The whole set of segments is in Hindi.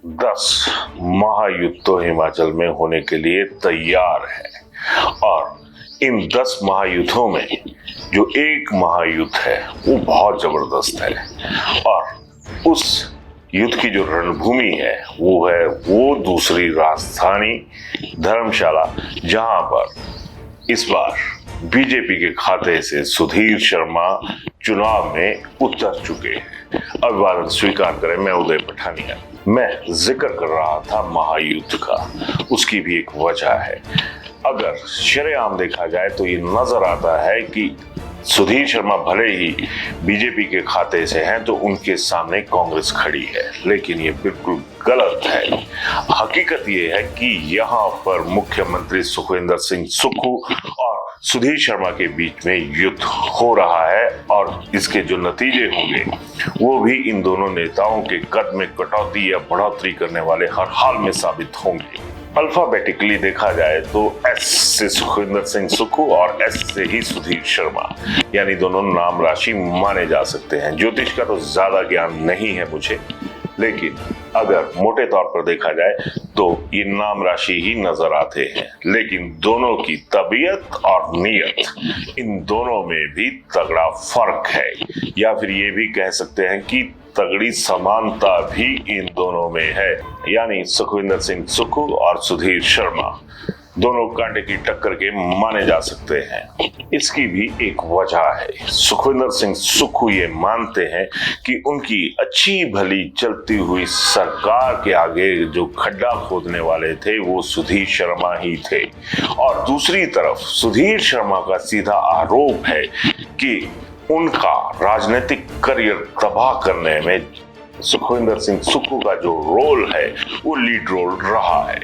10 महायुद्ध तो हिमाचल में होने के लिए तैयार है और इन 10 महायुद्धों में जो एक महायुद्ध है वो बहुत जबरदस्त है और उस युद्ध की जो रणभूमि है वो दूसरी राजधानी धर्मशाला, जहां पर इस बार बीजेपी के खाते से सुधीर शर्मा चुनाव में उतर चुके हैं। अभिवादन स्वीकार करें, मैं उदय पठानिया। मैं जिक्र कर रहा था महायुद्ध का, उसकी भी एक वजह है। अगर शरेआम देखा जाए तो ये नजर आता है कि सुधीर शर्मा भले ही बीजेपी के खाते से हैं तो उनके सामने कांग्रेस खड़ी है, लेकिन ये बिल्कुल गलत है। हकीकत ये है कि यहाँ पर मुख्यमंत्री सुखविंदर सिंह सुक्खू और सुधीर शर्मा के बीच में युद्ध हो रहा है और इसके जो नतीजे होंगे वो भी इन दोनों नेताओं के कद में कटौती या बढ़ोतरी करने वाले हर हाल में साबित होंगे। अल्फाबेटिकली देखा जाए तो एस से सुखविंदर सिंह सुक्खू और एस से ही सुधीर शर्मा, यानी दोनों नाम राशि माने जा सकते हैं। ज्योतिष का तो ज्यादा ज्ञान नहीं है मुझे, लेकिन अगर मोटे तौर पर देखा जाए तो ये नाम राशि ही नजर आते हैं, लेकिन दोनों की तबीयत और नीयत, इन दोनों में भी तगड़ा फर्क है, या फिर ये भी कह सकते हैं कि तगड़ी समानता भी इन दोनों में है। यानी सुखविंदर सिंह सुक्खू और सुधीर शर्मा दोनों कांटे की टक्कर के माने जा सकते हैं। इसकी भी एक वजह है। सुखविंदर सिंह सुक्खू ये मानते हैं कि उनकी अच्छी भली चलती हुई सरकार के आगे जो खड्डा खोदने वाले थे वो सुधीर शर्मा ही थे, और दूसरी तरफ सुधीर शर्मा का सीधा आरोप है कि उनका राजनीतिक करियर तबाह करने में सुखविंदर सिंह सुक्खू का जो रोल है वो लीड रोल रहा है।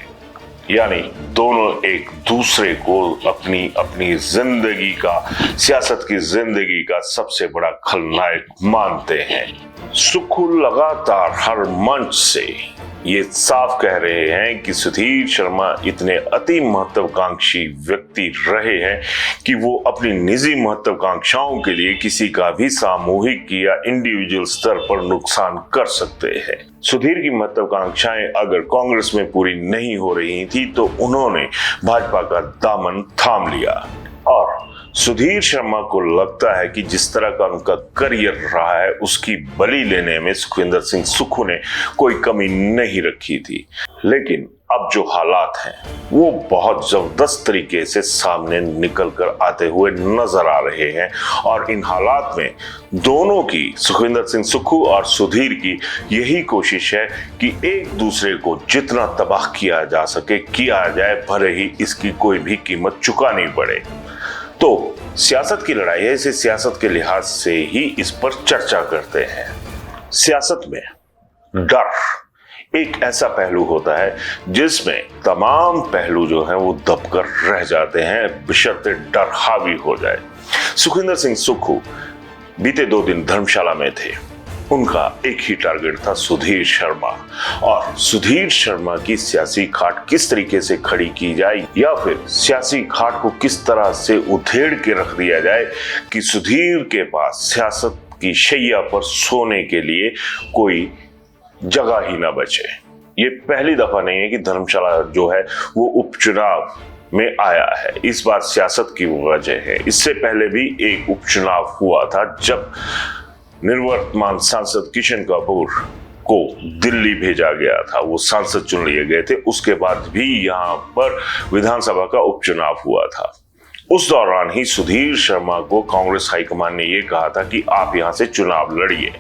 यानी दोनों एक दूसरे को अपनी अपनी जिंदगी का, सियासत की जिंदगी का सबसे बड़ा खलनायक मानते हैं। सुक्खू लगातार हर मंच से ये साफ कह रहे हैं कि सुधीर शर्मा इतने अति महत्वाकांक्षी व्यक्ति रहे हैं कि वो अपनी निजी महत्वाकांक्षाओं के लिए किसी का भी सामूहिक या इंडिविजुअल स्तर पर नुकसान कर सकते हैं। सुधीर की महत्वाकांक्षाएं अगर कांग्रेस में पूरी नहीं हो रही थी तो उन्होंने भाजपा का दामन थाम लिया, और सुधीर शर्मा को लगता है कि जिस तरह का उनका करियर रहा है उसकी बलि लेने में सुखविंदर सिंह सुक्खू ने कोई कमी नहीं रखी थी। लेकिन अब जो हालात हैं वो बहुत जबरदस्त तरीके से सामने निकल कर आते हुए नजर आ रहे हैं, और इन हालात में दोनों की, सुखविंदर सिंह सुक्खू और सुधीर की, यही कोशिश है कि एक दूसरे को जितना तबाह किया जा सके किया जाए, भले ही इसकी कोई भी कीमत चुकानी पड़े। तो सियासत की लड़ाई है, इसे सियासत के लिहाज से ही इस पर चर्चा करते हैं। सियासत में डर एक ऐसा पहलू होता है जिसमें तमाम पहलू जो हैं वो दबकर रह जाते हैं बशर्ते डर हावी हो जाए। सुखविंदर सिंह सुक्खू बीते 2 दिन धर्मशाला में थे। उनका एक ही टारगेट था, सुधीर शर्मा, और सुधीर शर्मा की सियासी खाट किस तरीके से खड़ी की जाए, या फिर सियासी खाट को किस तरह से उधेड़ के रख दिया जाए कि सुधीर के पास सियासत की शैया पर सोने के लिए कोई जगह ही ना बचे। ये पहली दफा नहीं है कि धर्मशाला जो है वो उपचुनाव में आया है, इस बार सियासत की वजह है। इससे पहले भी एक उपचुनाव हुआ था जब निवर्तमान सांसद किशन कपूर को दिल्ली भेजा गया था, वो सांसद चुन लिए गए थे। उसके बाद भी यहाँ पर विधानसभा का उपचुनाव हुआ था। उस दौरान ही सुधीर शर्मा को कांग्रेस हाईकमान ने ये कहा था कि आप यहाँ से चुनाव लड़िए,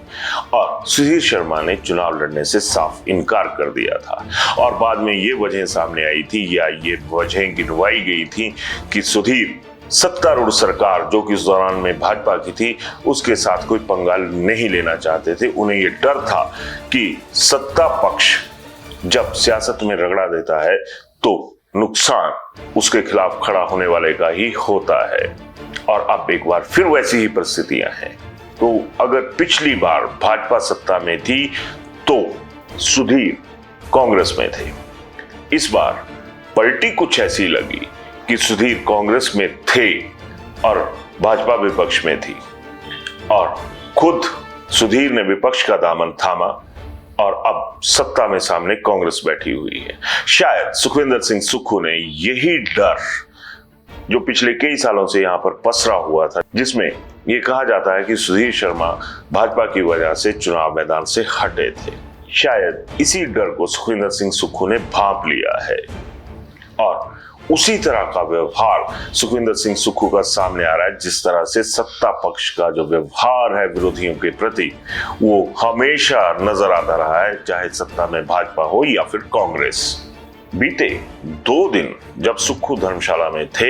और सुधीर शर्मा ने चुनाव लड़ने से साफ इनकार कर दिया था। और बाद में ये वजह सामने आई थी, या ये वजह गिनवाई गई थी कि सुधीर सत्तारूढ़ सरकार जो कि उस दौरान में भाजपा की थी उसके साथ कोई पंगा नहीं लेना चाहते थे। उन्हें यह डर था कि सत्ता पक्ष जब सियासत में रगड़ा देता है तो नुकसान उसके खिलाफ खड़ा होने वाले का ही होता है, और अब एक बार फिर वैसी ही परिस्थितियां हैं। तो अगर पिछली बार भाजपा सत्ता में थी तो सुधीर कांग्रेस में थे, इस बार पलटी कुछ ऐसी लगी कि सुधीर कांग्रेस में थे और भाजपा विपक्ष में थी, और खुद सुधीर ने विपक्ष का दामन थामा और अब सत्ता में सामने कांग्रेस बैठी हुई है। शायद सुखविंदर सिंह सुक्खू ने यही डर जो पिछले कई सालों से यहां पर पसरा हुआ था, जिसमें यह कहा जाता है कि सुधीर शर्मा भाजपा की वजह से चुनाव मैदान से हटे थे, शायद इसी डर को सुखविंदर सिंह सुक्खू ने भांप लिया है और उसी तरह का व्यवहार सुखविंदर सिंह सुक्खू का सामने आ रहा है। जिस तरह से सत्ता पक्ष का जो व्यवहार है विरोधियों के प्रति, वो हमेशा नजर आता रहा है, चाहे सत्ता में भाजपा हो या फिर कांग्रेस। बीते 2 दिन जब सुक्खू धर्मशाला में थे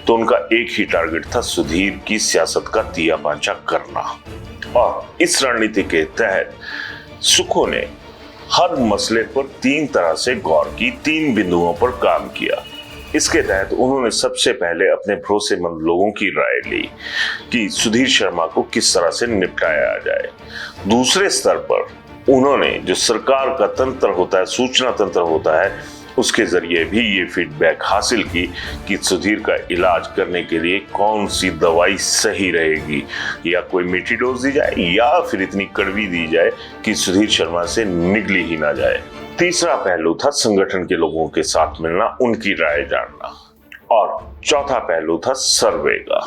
तो उनका एक ही टारगेट था, सुधीर की सियासत का तिया पांचा करना। और इस रणनीति के तहत सुक्खू ने हर मसले पर 3 तरह से गौर की, 3 बिंदुओं पर काम किया। इसके तहत उन्होंने सबसे पहले अपने भरोसेमंद लोगों की राय ली कि सुधीर शर्मा को किस तरह से निपटाया जाए। दूसरे स्तर पर उन्होंने जो सरकार का तंत्र होता है, सूचना तंत्र होता है, उसके जरिए भी ये फीडबैक हासिल की कि सुधीर का इलाज करने के लिए कौन सी दवाई सही रहेगी, या कोई मीठी डोज दी जाए या फिर इतनी कड़वी दी जाए कि सुधीर शर्मा से निगली ही ना जाए। तीसरा पहलू था संगठन के लोगों के साथ मिलना, उनकी राय जानना। और चौथा पहलू था सर्वे का।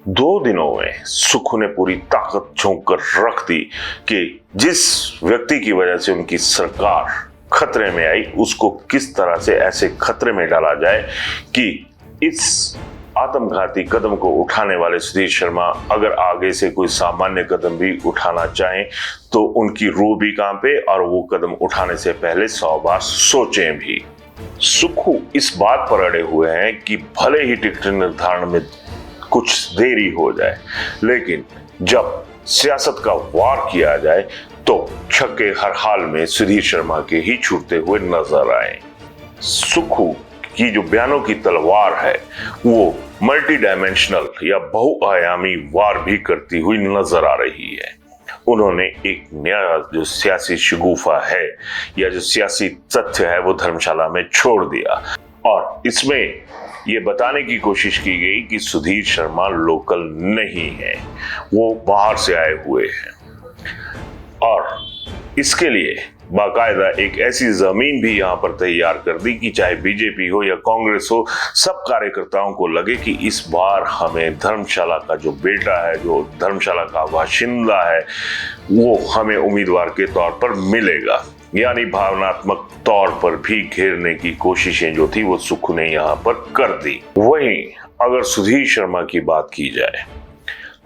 2 दिनों में सुक्खू ने पूरी ताकत झोंक कर रख दी कि जिस व्यक्ति की वजह से उनकी सरकार खतरे में आई, उसको किस तरह से ऐसे खतरे में डाला जाए कि इस आत्मघाती कदम को उठाने वाले सुधीर शर्मा अगर आगे से कोई सामान्य कदम भी उठाना चाहें तो उनकी रूह भी कांपे और वो कदम उठाने से पहले 100 बार सोचें भी। सुक्खू इस बात पर अड़े हुए हैं कि भले ही टिकट निर्धारण में कुछ देरी हो जाए, लेकिन जब सियासत का वार किया जाए तो छक्के हर हाल में सुधीर शर्मा के ही छूटते हुए नजर आए। सुक्खू की जो बयानों की तलवार है वो मल्टी डायमेंशनल या बहुआयामी वार भी करती हुई नजर आ रही है। उन्होंने एक नया जो सियासी शगुफा है या जो सियासी तथ्य है वो धर्मशाला में छोड़ दिया और इसमें ये बताने की कोशिश की गई कि सुधीर शर्मा लोकल नहीं है, वो बाहर से आए हुए हैं। और इसके लिए बाकायदा एक ऐसी जमीन भी यहां पर तैयार कर दी कि चाहे बीजेपी हो या कांग्रेस हो, सब कार्यकर्ताओं को लगे कि इस बार हमें धर्मशाला का जो बेटा है, जो धर्मशाला का बाशिंदा है, वो हमें उम्मीदवार के तौर पर मिलेगा। यानी भावनात्मक तौर पर भी घेरने की कोशिशें जो थी वो सुक्खू ने यहां पर कर दी। वहीं अगर सुधीर शर्मा की बात की जाए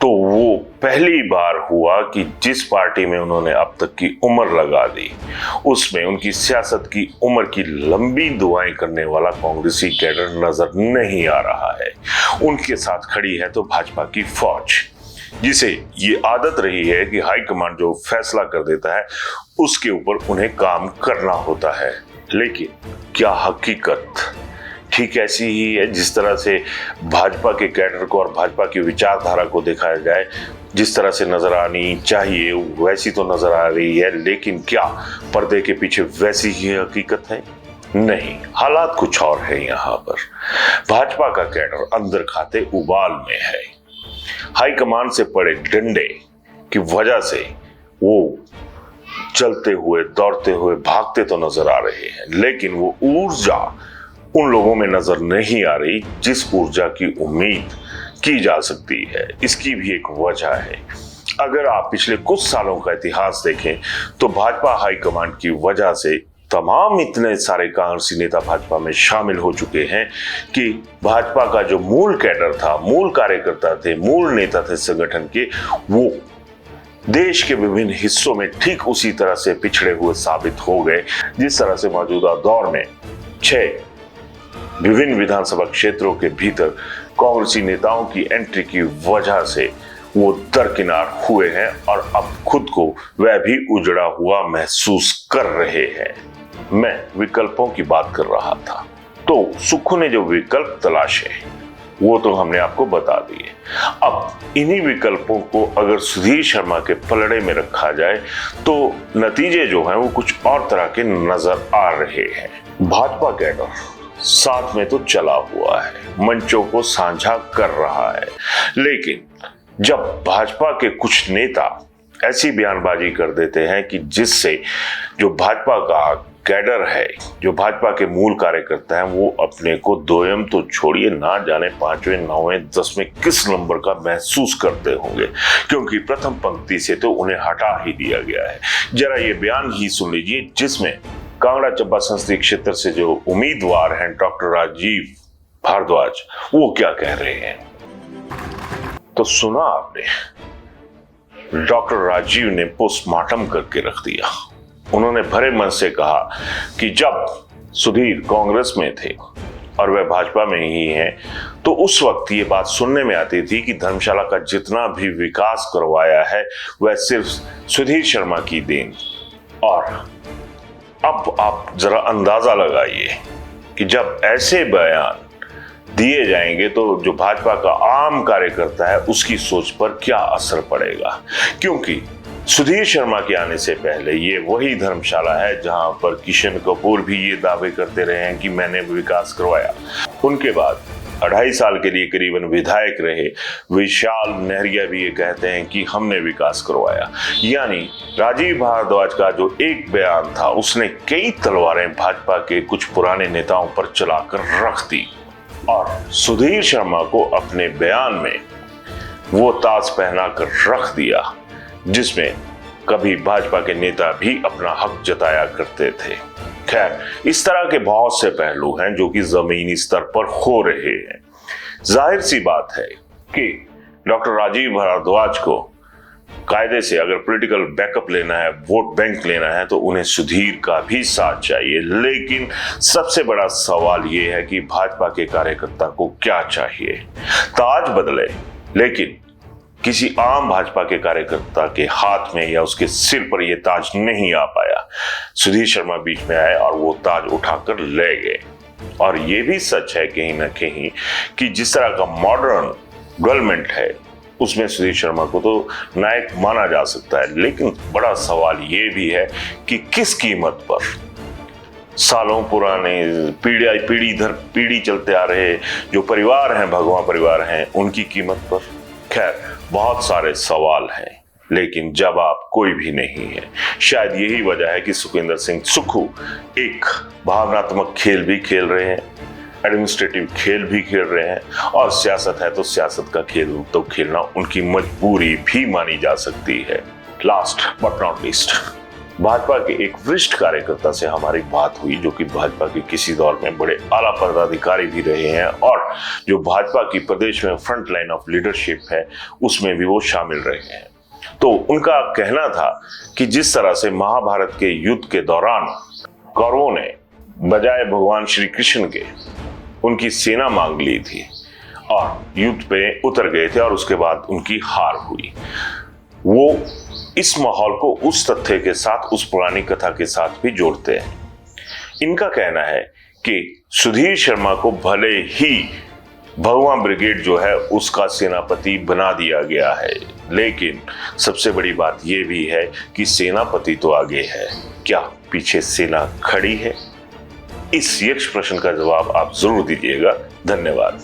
तो वो पहली बार हुआ कि जिस पार्टी में उन्होंने अब तक की उम्र लगा दी, उसमें उनकी सियासत की उम्र की लंबी दुआएं करने वाला कांग्रेसी कैडर नजर नहीं आ रहा है। उनके साथ खड़ी है तो भाजपा की फौज, जिसे ये आदत रही है कि हाईकमांड जो फैसला कर देता है उसके ऊपर उन्हें काम करना होता है। लेकिन क्या हकीकत ठीक ऐसी ही है? जिस तरह से भाजपा के कैडर को और भाजपा की विचारधारा को देखा जाए, जिस तरह से नजर आनी चाहिए वैसी तो नजर आ रही है, लेकिन क्या पर्दे के पीछे वैसी ही हकीकत है? नहीं, हालात कुछ और है। यहाँ पर भाजपा का कैडर अंदर खाते उबाल में है। हाईकमान से पड़े डंडे की वजह से वो चलते हुए, दौड़ते हुए, भागते तो नजर आ रहे हैं, लेकिन वो ऊर्जा उन लोगों में नजर नहीं आ रही जिस ऊर्जा की उम्मीद की जा सकती है। इसकी भी एक वजह है। अगर आप पिछले कुछ सालों का इतिहास देखें तो भाजपा हाईकमांड की वजह से तमाम इतने सारे कांग्रेसी नेता भाजपा में शामिल हो चुके हैं कि भाजपा का जो मूल कैडर था, मूल कार्यकर्ता थे, मूल नेता थे संगठन के, वो देश के विभिन्न हिस्सों में ठीक उसी तरह से पिछड़े हुए साबित हो गए जिस तरह से मौजूदा दौर में 6 विभिन्न विधानसभा क्षेत्रों के भीतर कांग्रेसी नेताओं की एंट्री की वजह से वो दरकिनार हुए हैं और अब खुद को वह भी उजड़ा हुआ महसूस कर रहे हैं। मैं विकल्पों की बात कर रहा था, तो सुक्खू ने जो विकल्प तलाशे वो तो हमने आपको बता दिए। अब इन्हीं विकल्पों को अगर सुधीर शर्मा के पलड़े में रखा जाए तो नतीजे जो हैं वो कुछ और तरह के नजर आ रहे हैं। भाजपा कैडर साथ में तो चला हुआ है, मंचों को साझा कर रहा है, लेकिन जब भाजपा के कुछ नेता ऐसी बयानबाजी कर देते हैं कि जिससे जो भाजपा का कैडर है, जो भाजपा के मूल कार्यकर्ता हैं, वो अपने को दोयम तो छोड़िए, ना जाने 5वें 9वें 10वें किस नंबर का महसूस करते होंगे, क्योंकि प्रथम पंक्ति से तो उन्हें हटा ही दिया गया है। जरा ये बयान ही सुन लीजिए, जिसमें कांगड़ा चंबा संसदीय क्षेत्र से जो उम्मीदवार हैं डॉक्टर राजीव भारद्वाज, वो क्या कह रहे हैं। तो सुना आपने, डॉक्टर राजीव ने पोस्टमार्टम करके रख दिया। उन्होंने भरे मन से कहा कि जब सुधीर कांग्रेस में थे और वह भाजपा में ही हैं, तो उस वक्त ये बात सुनने में आती थी कि धर्मशाला का जितना भी विकास करवाया है वह सिर्फ सुधीर शर्मा की देन। और अब आप जरा अंदाजा लगाइए कि जब ऐसे बयान दिए जाएंगे तो जो भाजपा का आम कार्यकर्ता है उसकी सोच पर क्या असर पड़ेगा, क्योंकि सुधीर शर्मा के आने से पहले ये वही धर्मशाला है जहां पर किशन कपूर भी ये दावे करते रहे हैं कि मैंने विकास करवाया। उनके बाद 2.5 साल के लिए करीबन विधायक रहे विशाल नहरिया भी ये कहते हैं कि हमने विकास करवाया। यानी राजीव भारद्वाज का जो एक बयान था उसने कई तलवारें भाजपा के कुछ पुराने नेताओं पर चलाकर रख दी, और सुधीर शर्मा को अपने बयान में वो ताज पहना कर रख दिया जिसमें कभी भाजपा के नेता भी अपना हक जताया करते थे। खैर, इस तरह के बहुत से पहलू हैं जो कि जमीनी स्तर पर हो रहे हैं। जाहिर सी बात है कि डॉक्टर राजीव भारद्वाज को कायदे से अगर पॉलिटिकल बैकअप लेना है, वोट बैंक लेना है, तो उन्हें सुधीर का भी साथ चाहिए। लेकिन सबसे बड़ा सवाल यह है कि भाजपा के कार्यकर्ता को क्या चाहिए। ताज बदले, लेकिन किसी आम भाजपा के कार्यकर्ता के हाथ में या उसके सिर पर यह ताज नहीं आ पाया। सुधीर शर्मा बीच में आए और वो ताज उठाकर ले गए। और ये भी सच है कहीं ना कहीं कि जिस तरह का मॉडर्न गवर्नमेंट है उसमें सुधीर शर्मा को तो नायक माना जा सकता है। लेकिन बड़ा सवाल ये भी है कि किस कीमत पर। सालों पुराने पीढ़ी दर पीढ़ी चलते आ रहे जो परिवार हैं, भगवा परिवार हैं, उनकी कीमत पर। खैर, बहुत सारे सवाल हैं लेकिन जवाब कोई भी नहीं है। शायद यही वजह है कि सुखविंदर सिंह सुक्खू एक भावनात्मक खेल भी खेल रहे हैं, एडमिनिस्ट्रेटिव खेल भी खेल रहे हैं, और सियासत है तो सियासत का खेल तो खेलना उनकी मजबूरी भी मानी जा सकती है। Last but not least, Bhajpa के एक वरिष्ठ कार्यकर्ता से हमारी बात हुई जो कि भाजपा के किसी दौर में बड़े आला पदाधिकारी भी रहे हैं और जो भाजपा की प्रदेश में फ्रंट लाइन ऑफ लीडरशिप है उसमें भी वो शामिल रहे हैं। तो उनका कहना था कि जिस तरह से महाभारत के युद्ध के दौरान कौरवों ने बजाय भगवान श्री कृष्ण के उनकी सेना मांग ली थी और युद्ध पे उतर गए थे और उसके बाद उनकी हार हुई, वो इस माहौल को उस तथ्य के साथ, उस पुरानी कथा के साथ भी जोड़ते हैं। इनका कहना है कि सुधीर शर्मा को भले ही भगवा ब्रिगेड जो है उसका सेनापति बना दिया गया है, लेकिन सबसे बड़ी बात यह भी है कि सेनापति तो आगे है, क्या पीछे सेना खड़ी है? इस यक्ष प्रश्न का जवाब आप जरूर दीजिएगा। धन्यवाद।